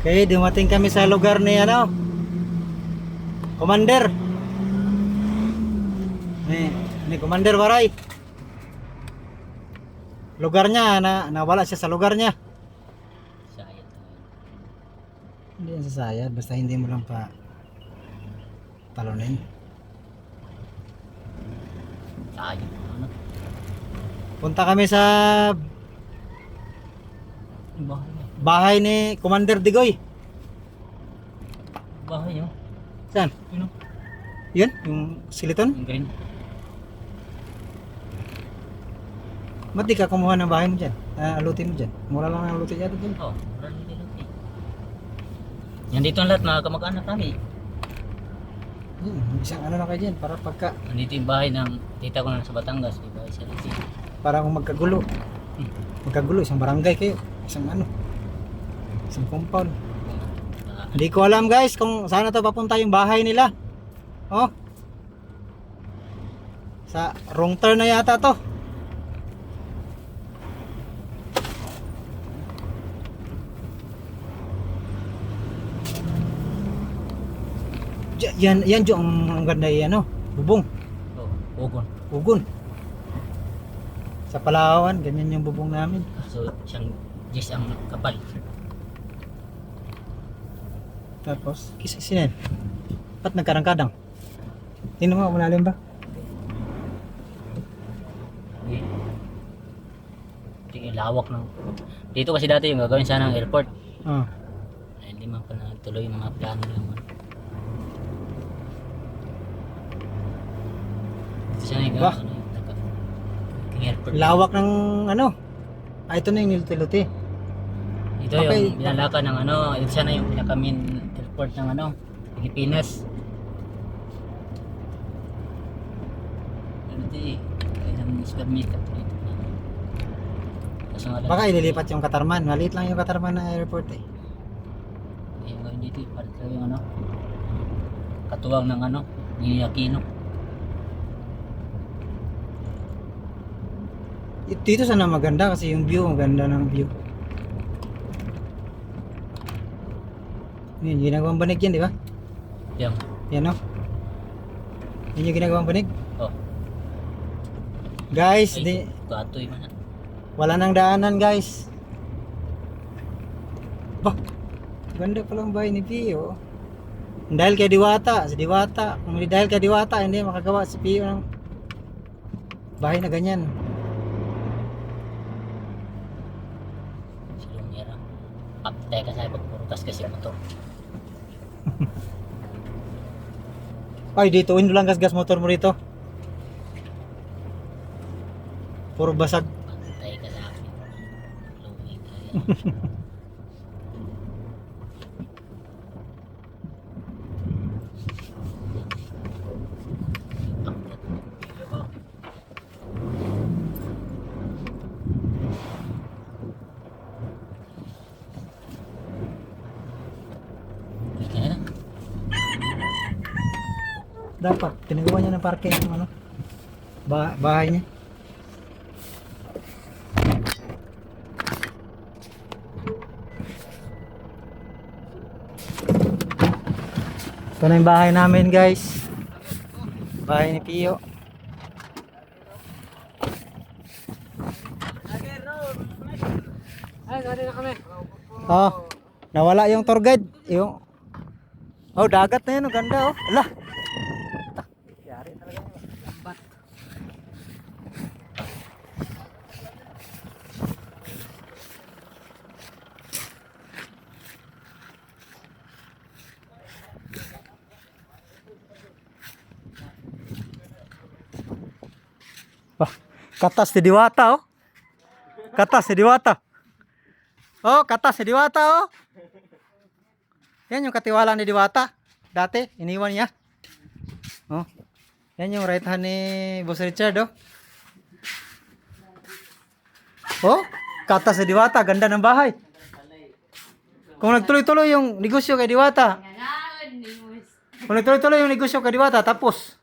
Okay, dumating kami sa lugar ni ano, Commander. Ni Commander Waray. Lugar niya nawala siya sa lugar niya. Sayang tayo. Hindi yan sasayad basta hindi mo lang pa talonin. Sayang. Ano? Punta kami sa Bahay niya. bahay ni Commander Digoy. Bahay niyo. Saan? Ano? Yun, yung Siliton. Yung green. Ba't di ka kumuha ng bahay mo dyan? Alutin mo dyan. Mura lang ang alutin dyan. Oh, marami din lang eh. Yan dito ang lahat mga kamag-anak namin. Isang ano na kayo dyan para pagka Nandito yung bahay ng tita ko na sa Batangas. Yung bahay sa Liti. para kung magkagulo. Magkagulo, isang barangay kayo. Isang ano. Isang compound. Hindi ko alam guys kung saan na to papunta yung bahay nila. Oh. Sa wrong turn na yata to. Yan jo ang ganda yan, ano, bubong, Oh, ugon. ugon. Sa Palawan, ganyan yung bubong namin. So, siyang Jess ang kapal. Tapos, sinin. Ba't nagkarangkadang? Tingnan mo, malalim ba? Okay. Tingin lawak ng... Dito kasi dati yung gagawin sana ng airport. Ah. Ay, hindi man pa natuloy yung mga plano lang. Dito siya yung Bah. yung airport. Lawak ng ano? Ito na yung niluti-luti. Ito Okay. yung binalaka ng ano, ito sana yung pinaka-main airport ng ano, Pilipinas. Ito eh, ilang square meter dito. Kaso nga lang, Baka ililipat yung Katarman. Maliit lang yung Katarman na airport eh. yung gawin dito eh, para talaga yung ano, katuwang ng ano, ni Aquino. Dito sana maganda kasi yung view, maganda ng view. Yun, ginagawang banig yan, di ba? Yan. Yan o. Yun yung ginagawang banig. Oh, Guys, ay, katoy man. wala nang daanan guys. Bah, ganda palang bahay ni Pio. Dahil kay Diwata, si Diwata, kung hindi dahil kay Diwata, hindi makagawa si Pio ng bahay na ganyan. Silong nira. Patay ka sa pagpurutas kasi motor. Ay, dito, hindi lang gas motor mo dito. Puro basag. Patay ka sa akin. Luwi ka yan. Kaya na. Dapat, tinagawa niya ng parking ng ano, bahay niya. Ito na yung bahay namin guys. Bahay ni Pio. Oh, nawala yung tour guide. Yung oh, dagat na yun, ang ganda oh. Ala. Yari talaga yun. Lambat. Wah, katas ni Diwata oh. Katas ni Diwata. Oh, katas ni Diwata oh. Yan yung katiwala ni Diwata. Dati, iniwan niya. Oh. Yan yung right hand ni Boss Richard oh. Oh, katas ni Diwata, ganda ng bahay. Kung nagtuloy-tuloy yung negosyo kay Diwata. Kung nagtuloy-tuloy yung negosyo kay Diwata, tapos